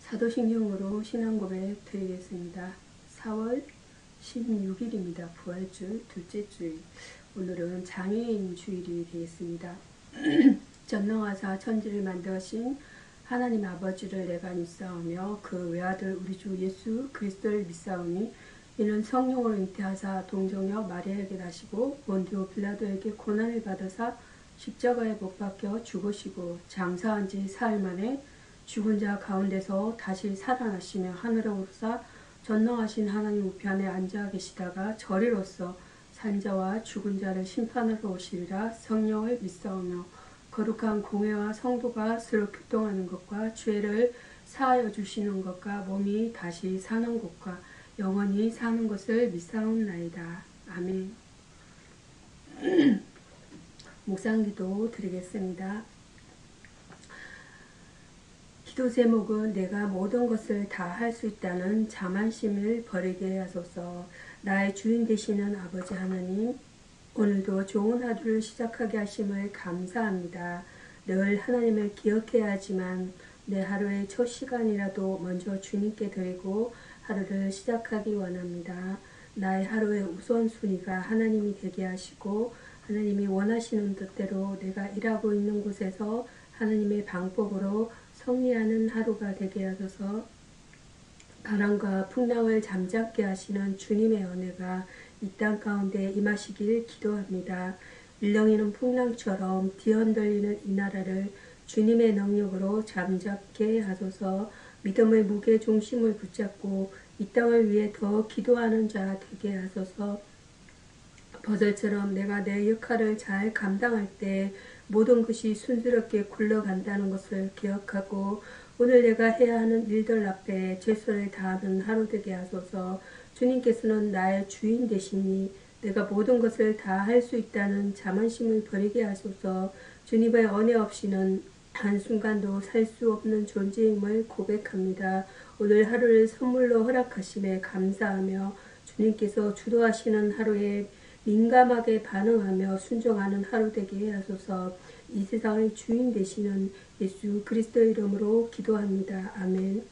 사도신경으로 신앙고백 드리겠습니다. 4월 16일입니다. 부활주 둘째 주일. 오늘은 장애인 주일이 되겠습니다. 전능하사 천지를 만드신 하나님 아버지를 내가 믿사오며 그 외아들 우리 주 예수 그리스도를 믿사오니 이는 성령으로 잉태하사 동정녀 마리아에게 나시고 본디오 빌라도에게 고난을 받으사 십자가에 못 박혀 죽으시고 장사한 지 사흘 만에 죽은 자 가운데서 다시 살아나시며 하늘에 오르사 전능하신 하나님 우편에 앉아 계시다가 저리로서 산자와 죽은 자를 심판하러 오시리라. 성령을 믿사오며 거룩한 공회와 성도가 서로 교통하는 것과 죄를 사하여 주시는 것과 몸이 다시 사는 것과 영원히 사는 것을 믿사옵나이다. 아멘. 묵상기도 드리겠습니다. 기도 제목은 내가 모든 것을 다 할 수 있다는 자만심을 버리게 하소서. 나의 주인 되시는 아버지 하나님, 오늘도 좋은 하루를 시작하게 하심을 감사합니다. 늘 하나님을 기억해야 하지만 내 하루의 첫 시간이라도 먼저 주님께 드리고 하루를 시작하기 원합니다. 나의 하루의 우선순위가 하나님이 되게 하시고 하나님이 원하시는 뜻대로 내가 일하고 있는 곳에서 하나님의 방법으로 성리하는 하루가 되게 하소서. 바람과 풍랑을 잠잠게 하시는 주님의 은혜가 이 땅 가운데 임하시길 기도합니다. 일렁이는 풍랑처럼 뒤흔들리는 이 나라를 주님의 능력으로 잠잠게 하소서. 믿음의 무게 중심을 붙잡고 이 땅을 위해 더 기도하는 자 되게 하소서. 버들처럼 내가 내 역할을 잘 감당할 때 모든 것이 순스럽게 굴러간다는 것을 기억하고 오늘 내가 해야 하는 일들 앞에 최선을 다하는 하루 되게 하소서. 주님께서는 나의 주인 되시니 내가 모든 것을 다 할 수 있다는 자만심을 버리게 하소서. 주님의 은혜 없이는 한순간도 살 수 없는 존재임을 고백합니다. 오늘 하루를 선물로 허락하심에 감사하며 주님께서 주도하시는 하루에 민감하게 반응하며 순종하는 하루 되게 하소서. 이 세상의 주인 되시는 예수 그리스도의 이름으로 기도합니다. 아멘.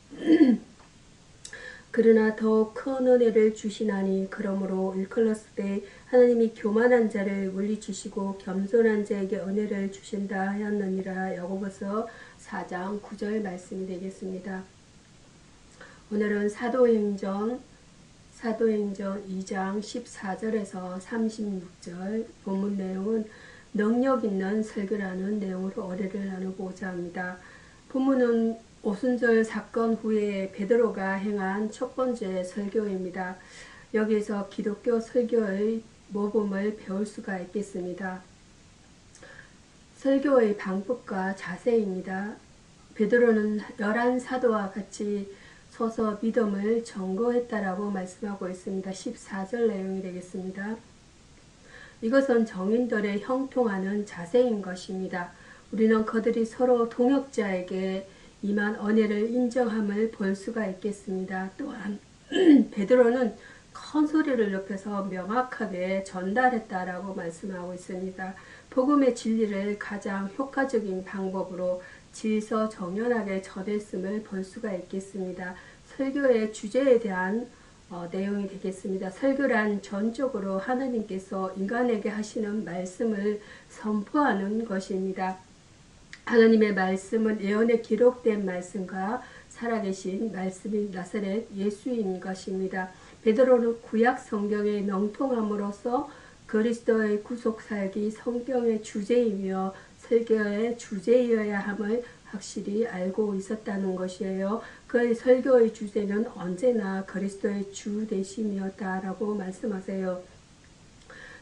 그러나 더욱 큰 은혜를 주시나니 그러므로 일컬었을 때 하나님이 교만한 자를 물리치시고 겸손한 자에게 은혜를 주신다 하였느니라. 야고보서 4장 9절 말씀이 되겠습니다. 오늘은 사도행전 2장 14절에서 36절 본문 내용은 능력 있는 설교라는 내용으로 의뢰를 나누고자 합니다. 본문은 오순절 사건 후에 베드로가 행한 첫 번째 설교입니다. 여기에서 기독교 설교의 모범을 배울 수가 있겠습니다. 설교의 방법과 자세입니다. 베드로는 11사도와 같이 서서 믿음을 전거했다라고 말씀하고 있습니다. 14절 내용이 되겠습니다. 이것은 정인들의 형통하는 자세인 것입니다. 우리는 그들이 서로 동역자에게 임한 은혜를 인정함을 볼 수가 있겠습니다. 또한 베드로는 큰 소리를 높여서 명확하게 전달했다라고 말씀하고 있습니다. 복음의 진리를 가장 효과적인 방법으로 질서정연하게 전했음을 볼 수가 있겠습니다. 설교의 주제에 대한 내용이 되겠습니다. 설교란 전적으로 하나님께서 인간에게 하시는 말씀을 선포하는 것입니다. 하나님의 말씀은 예언에 기록된 말씀과 살아계신 말씀인 나사렛 예수인 것입니다. 베드로는 구약 성경의 능통함으로써 그리스도의 구속사역이 성경의 주제이며 설교의 주제이어야 함을 확실히 알고 있었다는 것이에요. 그의 설교의 주제는 언제나 그리스도의 주 되심이었다라고 말씀하세요.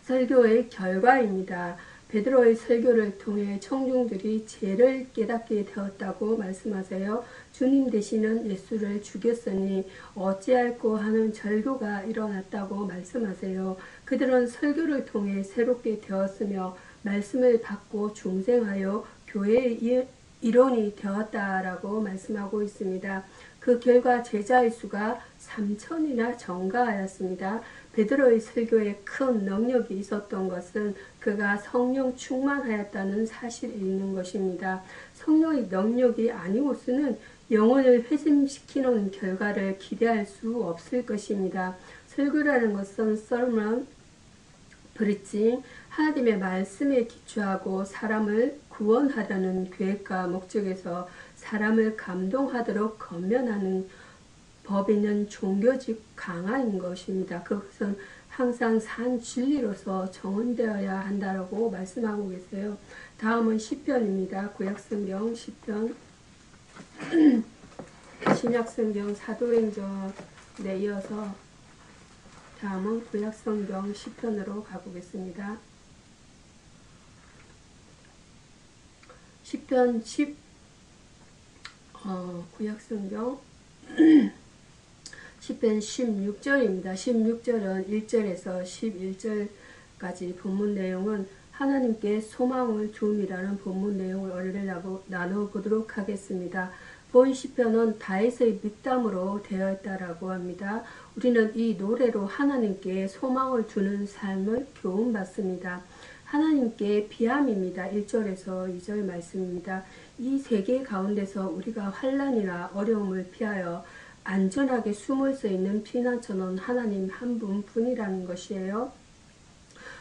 설교의 결과입니다. 베드로의 설교를 통해 청중들이 죄를 깨닫게 되었다고 말씀하세요. 주님 되시는 예수를 죽였으니 어찌할꼬 하는 절교가 일어났다고 말씀하세요. 그들은 설교를 통해 새롭게 되었으며 말씀을 받고 중생하여 교회의 일원이 되었다라고 말씀하고 있습니다. 그 결과 제자의 수가 3,000이나 증가하였습니다. 베드로의 설교에 큰 능력이 있었던 것은 그가 성령 충만하였다는 사실이 있는 것입니다. 성령의 능력이 아니고서는 영혼을 회심시키는 결과를 기대할 수 없을 것입니다. 설교라는 것은 sermon, preaching, 하나님의 말씀에 기초하고 사람을 구원하려는 계획과 목적에서 사람을 감동하도록 권면하는 법에는 종교적 강화인 것입니다. 그것은 항상 산 진리로서 정언되어야 한다고 말씀하고 계세요. 다음은 시편입니다. 구약성경 시편, 신약성경 사도행전에 이어서 다음은 구약성경 시편으로 가보겠습니다. 시편 10, 구약성경 시편 16절입니다. 16절은 1절에서 11절까지 본문 내용은 하나님께 소망을 둠이라는 본문 내용을 오늘 나눠보도록 하겠습니다. 본 시편은 다윗의 믹담으로 되어 있다라고 합니다. 우리는 이 노래로 하나님께 소망을 두는 삶을 교훈받습니다. 하나님께 비함입니다. 1절에서 2절 말씀입니다. 이 세계 가운데서 우리가 환난이나 어려움을 피하여 안전하게 숨을 수 있는 피난처는 하나님 한 분뿐이라는 것이에요.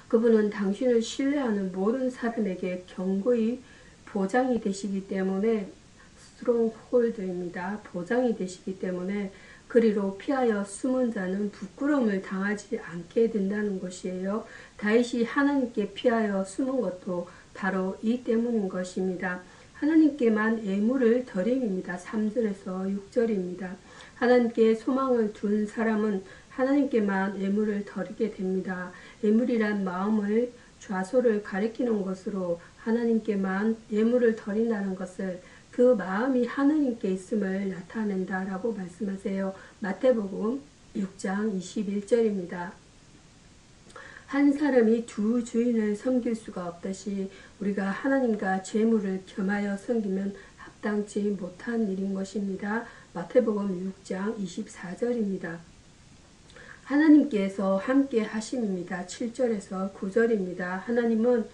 그분은 당신을 신뢰하는 모든 사람에게 견고히 보장이 되시기 때문에 스트롱홀드입니다. 보장이 되시기 때문에 그리로 피하여 숨은 자는 부끄러움을 당하지 않게 된다는 것이에요. 다윗이 하나님께 피하여 숨은 것도 바로 이 때문인 것입니다. 하나님께만 예물을 드림입니다. 3절에서 6절입니다. 하나님께 소망을 둔 사람은 하나님께만 예물을 드리게 됩니다. 예물이란 마음을 좌소를 가리키는 것으로 하나님께만 예물을 드린다는 것을 그 마음이 하나님께 있음을 나타낸다라고 말씀하세요. 마태복음 6장 21절입니다. 한 사람이 두 주인을 섬길 수가 없듯이 우리가 하나님과 재물을 겸하여 섬기면 합당치 못한 일인 것입니다. 마태복음 6장 24절입니다. 하나님께서 함께 하심입니다. 7절에서 9절입니다. 하나님은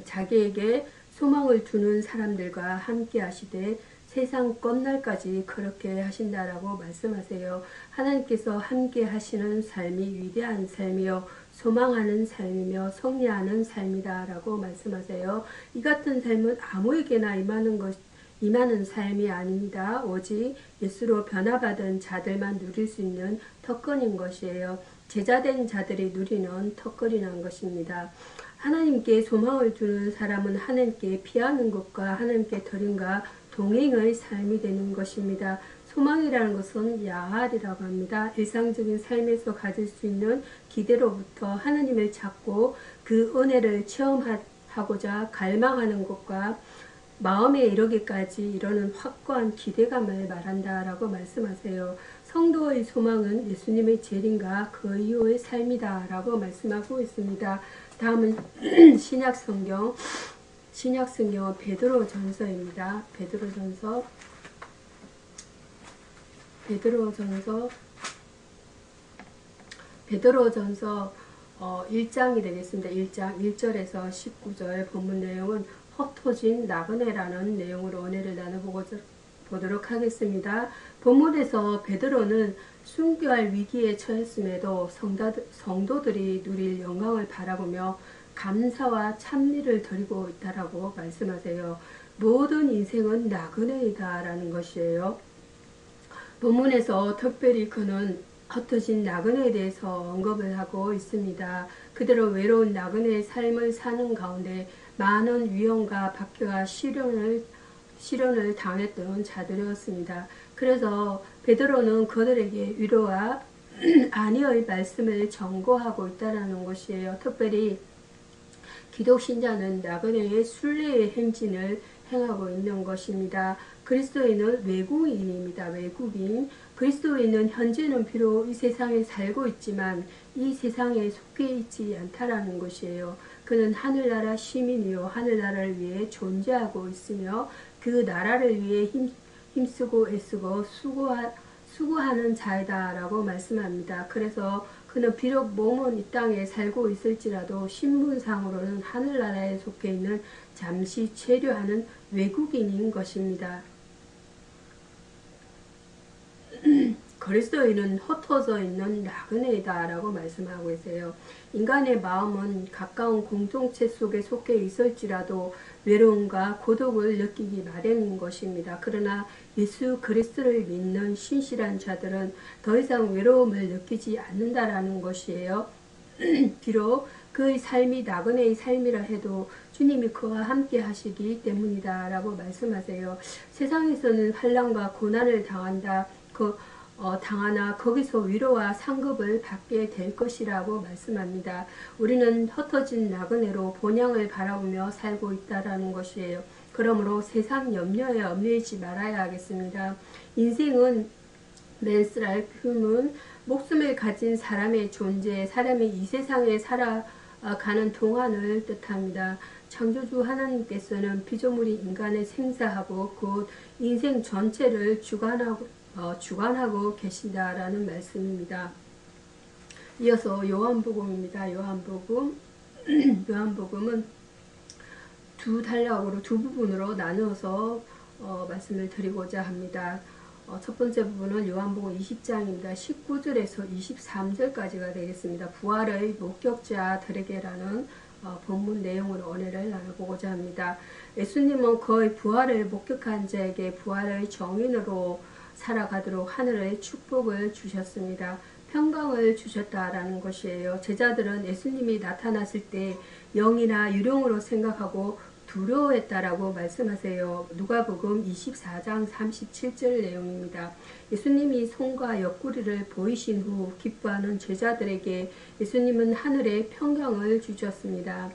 자기에게 소망을 두는 사람들과 함께 하시되 세상 끝날까지 그렇게 하신다라고 말씀하세요. 하나님께서 함께 하시는 삶이 위대한 삶이요 소망하는 삶이며 승리하는 삶이다라고 말씀하세요. 이 같은 삶은 아무에게나 임하는 삶이 아닙니다. 오직 예수로 변화받은 자들만 누릴 수 있는 특권인 것이에요. 제자된 자들이 누리는 특권이라는 것입니다. 하나님께 소망을 두는 사람은 하나님께 피하는 것과 하나님께 드림과 동행의 삶이 되는 것입니다. 소망이라는 것은 야알이라고 합니다. 일상적인 삶에서 가질 수 있는 기대로부터 하나님을 찾고 그 은혜를 체험하고자 갈망하는 것과 마음에 이르기까지 이르는 확고한 기대감을 말한다라고 말씀하세요. 성도의 소망은 예수님의 재림과 그 이후의 삶이다라고 말씀하고 있습니다. 다음은 신약성경 베드로전서입니다. 베드로전서 1장이 되겠습니다. 1장 1절에서 19절 본문 내용은 흩어진 나그네라는 내용으로 은혜를 나눠보도록 하겠습니다. 본문에서 베드로는 순교할 위기에 처했음에도 성도들이 누릴 영광을 바라보며 감사와 찬미를 드리고 있다라고 말씀하세요. 모든 인생은 나그네이다라는 것이에요. 본문에서 특별히 그는 흩어진 나그네에 대해서 언급을 하고 있습니다. 그대로 외로운 나그네의 삶을 사는 가운데 많은 위험과 박해와 시련을 당했던 자들이었습니다. 그래서 베드로는 그들에게 위로와 안위의 말씀을 전거하고 있다는 것이에요. 특별히 기독신자는 나그네의 순례의 행진을 행하고 있는 것입니다. 그리스도인은 외국인입니다. 외국인. 그리스도인은 현재는 비록 이 세상에 살고 있지만 이 세상에 속해 있지 않다라는 것이에요. 그는 하늘나라 시민이요 하늘나라를 위해 존재하고 있으며 그 나라를 위해 힘쓰고 애쓰고 수고하는 자이다라고 말씀합니다. 그래서 그는 비록 몸은 이 땅에 살고 있을지라도 신분상으로는 하늘나라에 속해 있는 잠시 체류하는 외국인인 것입니다. 그리스도인은 흩어져 있는 나그네이다 라고 말씀하고 계세요. 인간의 마음은 가까운 공동체 속에 속해 있을지라도 외로움과 고독을 느끼기 마련인 것입니다. 그러나 예수 그리스도를 믿는 신실한 자들은 더 이상 외로움을 느끼지 않는다라는 것이에요. 비록 그의 삶이 나그네의 삶이라 해도 주님이 그와 함께 하시기 때문이다 라고 말씀하세요. 세상에서는 환난과 고난을 당하나 거기서 위로와 상급을 받게 될 것이라고 말씀합니다. 우리는 흩어진 나그네로 본향을 바라보며 살고 있다라는 것이에요. 그러므로 세상 염려에 얽매이지 말아야 하겠습니다. 인생은 맨스라이프는 목숨을 가진 사람의 존재, 사람이 이 세상에 살아가는 동안을 뜻합니다. 창조주 하나님께서는 피조물이 인간을 생사하고 곧 인생 전체를 주관하고 계신다라는 말씀입니다. 이어서 요한복음입니다. 요한복음은 두 단락으로 두 부분으로 나누어서 말씀을 드리고자 합니다. 첫 번째 부분은 요한복음 20장입니다. 19절에서 23절까지가 되겠습니다. 부활의 목격자들에게라는 본문 내용으로 은혜를 나눠보고자 합니다. 예수님은 거의 부활을 목격한 자에게 부활의 정인으로 살아가도록 하늘의 축복을 주셨습니다. 평강을 주셨다라는 것이에요. 제자들은 예수님이 나타났을 때 영이나 유령으로 생각하고 두려워했다라고 말씀하세요. 누가복음 24장 37절 내용입니다. 예수님이 손과 옆구리를 보이신 후 기뻐하는 제자들에게 예수님은 하늘의 평강을 주셨습니다.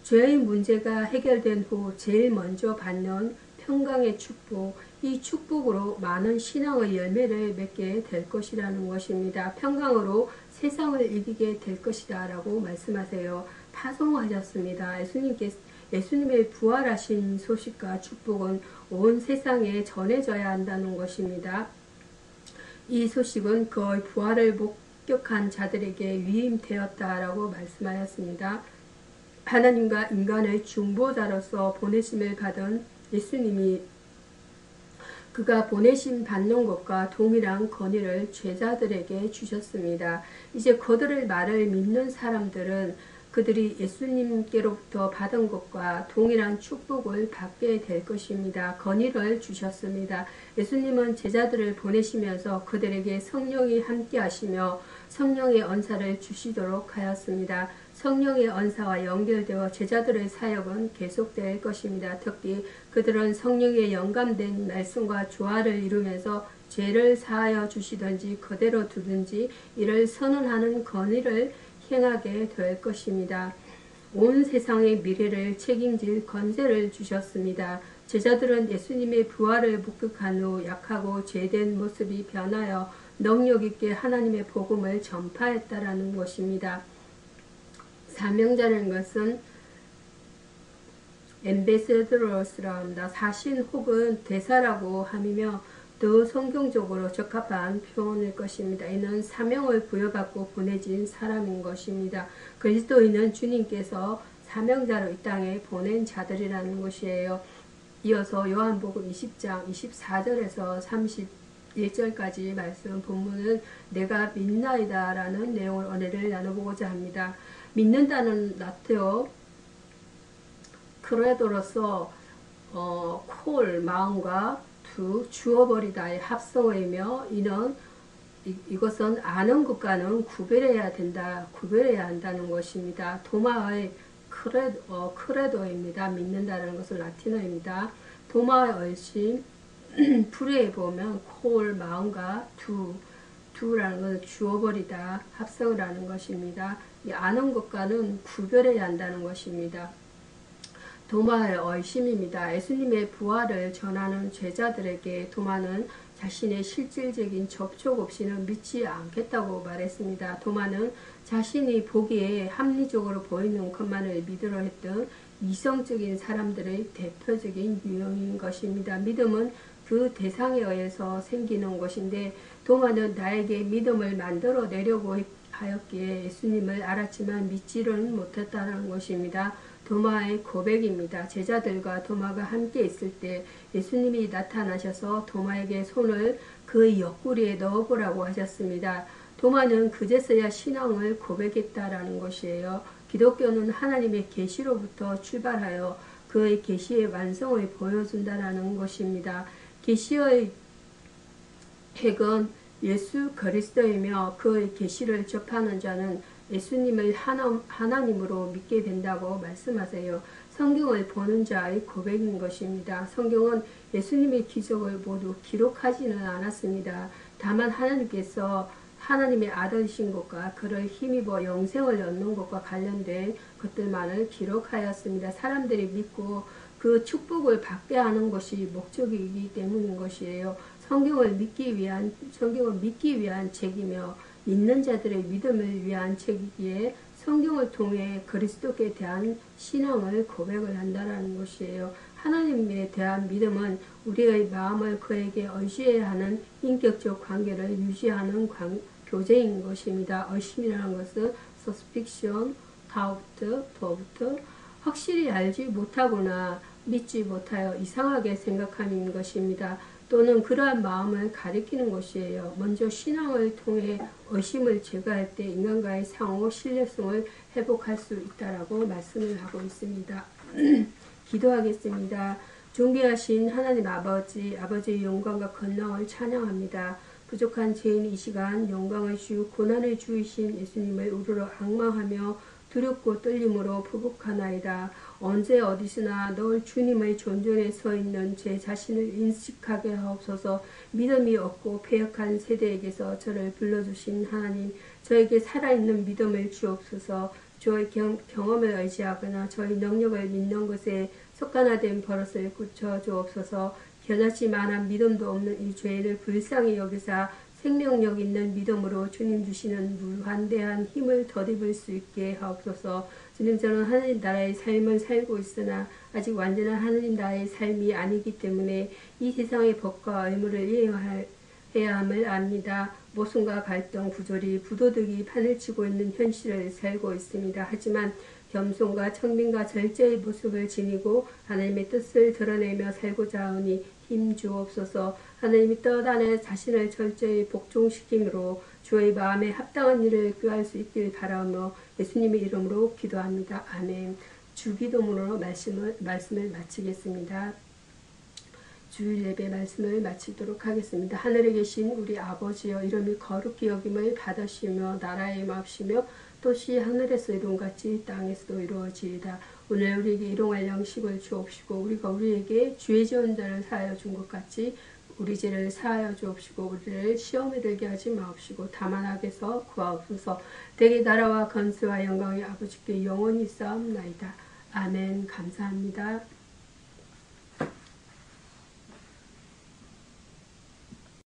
죄의 문제가 해결된 후 제일 먼저 받는 평강의 축복, 이 축복으로 많은 신앙의 열매를 맺게 될 것이라는 것입니다. 평강으로 세상을 이기게 될 것이다 라고 말씀하세요. 파송하셨습니다. 예수님의 부활하신 소식과 축복은 온 세상에 전해져야 한다는 것입니다. 이 소식은 그의 부활을 목격한 자들에게 위임되었다라고 말씀하였습니다. 하나님과 인간의 중보자로서 보내심을 받은 예수님이 그가 보내심 받는 것과 동일한 권위를 제자들에게 주셨습니다. 이제 그들의 말을 믿는 사람들은 그들이 예수님께로부터 받은 것과 동일한 축복을 받게 될 것입니다. 권위를 주셨습니다. 예수님은 제자들을 보내시면서 그들에게 성령이 함께 하시며 성령의 언사를 주시도록 하였습니다. 성령의 언사와 연결되어 제자들의 사역은 계속될 것입니다. 특히 그들은 성령에 영감된 말씀과 조화를 이루면서 죄를 사하여 주시든지 그대로 두든지 이를 선언하는 권위를 행하게 될 것입니다. 온 세상의 미래를 책임질 권세를 주셨습니다. 제자들은 예수님의 부활을 목격한 후 약하고 죄된 모습이 변하여 능력 있게 하나님의 복음을 전파했다라는 것입니다. 사명자라는 것은 엠베세더러스라고 합니다. 사신 혹은 대사라고 하며 더 성경적으로 적합한 표현일 것입니다. 이는 사명을 부여받고 보내진 사람인 것입니다. 그리스도인은 주님께서 사명자로 이 땅에 보낸 자들이라는 것이에요. 이어서 요한복음 20장 24절에서 31절까지 말씀 본문은 내가 믿나이다 라는 내용을 은혜를 나눠보고자 합니다. 믿는다는 라틴어 크레도로서 콜 마음과 주어버리다의 합성어이며 이것은 아는 것과는 구별해야 한다는 것입니다. 도마의 크레도입니다. 믿는다는 것은 라틴어입니다. 도마의 얼씬 불에 보면 콜 마음과 두라는 것은 주어버리다 합성을 하는 것입니다. 이 아는 것과는 구별해야 한다는 것입니다. 도마의 얼심입니다. 예수님의 부활을 전하는 제자들에게 도마는 자신의 실질적인 접촉 없이는 믿지 않겠다고 말했습니다. 도마는 자신이 보기에 합리적으로 보이는 것만을 믿으려 했던 이성적인 사람들의 대표적인 유형인 것입니다. 믿음은 그 대상에 의해서 생기는 것인데 도마는 나에게 믿음을 만들어 내려고 하였기에 예수님을 알았지만 믿지는 못했다는 것입니다. 도마의 고백입니다. 제자들과 도마가 함께 있을 때 예수님이 나타나셔서 도마에게 손을 그 옆구리에 넣어보라고 하셨습니다. 도마는 그제서야 신앙을 고백했다라는 것이에요. 기독교는 하나님의 계시로부터 출발하여 그의 계시의 완성을 보여준다라는 것입니다. 계시의 핵은 예수 그리스도이며 그의 계시를 접하는 자는 예수님을 하나님으로 믿게 된다고 말씀하세요. 성경을 보는 자의 고백인 것입니다. 성경은 예수님의 기적을 모두 기록하지는 않았습니다. 다만 하나님께서 하나님의 아들이신 것과 그를 힘입어 영생을 얻는 것과 관련된 것들만을 기록하였습니다. 사람들이 믿고 그 축복을 받게 하는 것이 목적이기 때문인 것이에요. 성경을 믿기 위한 책이며 믿는 자들의 믿음을 위한 책이기에 성경을 통해 그리스도께 대한 신앙을 고백을 한다는 것이에요. 하나님에 대한 믿음은 우리의 마음을 그에게 의지해야 하는 인격적 관계를 유지하는 교제인 것입니다. 의심이라는 것은 suspicion, doubt, 확실히 알지 못하거나 믿지 못하여 이상하게 생각하는 것입니다. 또는 그러한 마음을 가리키는 것이에요. 먼저 신앙을 통해 의심을 제거할 때 인간과의 상호 신뢰성을 회복할 수 있다라고 말씀을 하고 있습니다. 기도하겠습니다. 존귀하신 하나님 아버지의 영광과 건강을 찬양합니다. 부족한 죄인 이 시간 영광을 주시고 고난을 주이신 예수님을 우러러 앙망하며 두렵고 떨림으로 부복하나이다. 언제 어디서나 늘 주님의 존전에 서 있는 제 자신을 인식하게 하옵소서. 믿음이 없고 패역한 세대에게서 저를 불러주신 하나님, 저에게 살아있는 믿음을 주옵소서. 저의 경험을 의지하거나 저의 능력을 믿는 것에 속가나된 버릇을 고쳐 주옵소서. 겨자씨만한 믿음도 없는 이 죄를 불쌍히 여기사 생명력 있는 믿음으로 주님 주시는 무한대한 힘을 덧입을 수 있게 하옵소서. 주님, 저는 하나님 나라의 삶을 살고 있으나 아직 완전한 하나님 나라의 삶이 아니기 때문에 이 세상의 법과 의무를 이행해야 함을 압니다. 모순과 갈등, 부조리, 부도덕이 판을 치고 있는 현실을 살고 있습니다. 하지만 겸손과 청빈과 절제의 모습을 지니고 하나님의 뜻을 드러내며 살고자 하오니 힘 주옵소서. 하나님이 뜻 안에 자신을 철저히 복종시킴으로 주의 마음에 합당한 일을 꾀할 수 있길 바라며 예수님의 이름으로 기도합니다. 아멘. 주기도문으로 말씀을 마치겠습니다. 주일 예배 말씀을 마치도록 하겠습니다. 하늘에 계신 우리 아버지여, 이름이 거룩히 여김을 받으시며 나라에 임하시며 뜻이 하늘에서 이룬같이 땅에서도 이루어지이다. 오늘 우리에게 일용할 양식을 주옵시고 우리가 우리에게 죄 지은 자를 사하여 준 것 같이 우리 죄를 사하여 주옵시고 우리를 시험에 들게 하지 마옵시고 다만 악에서 구하옵소서. 대개 나라와 권세와 영광이 아버지께 영원히 쌓옵나이다. 아멘. 감사합니다.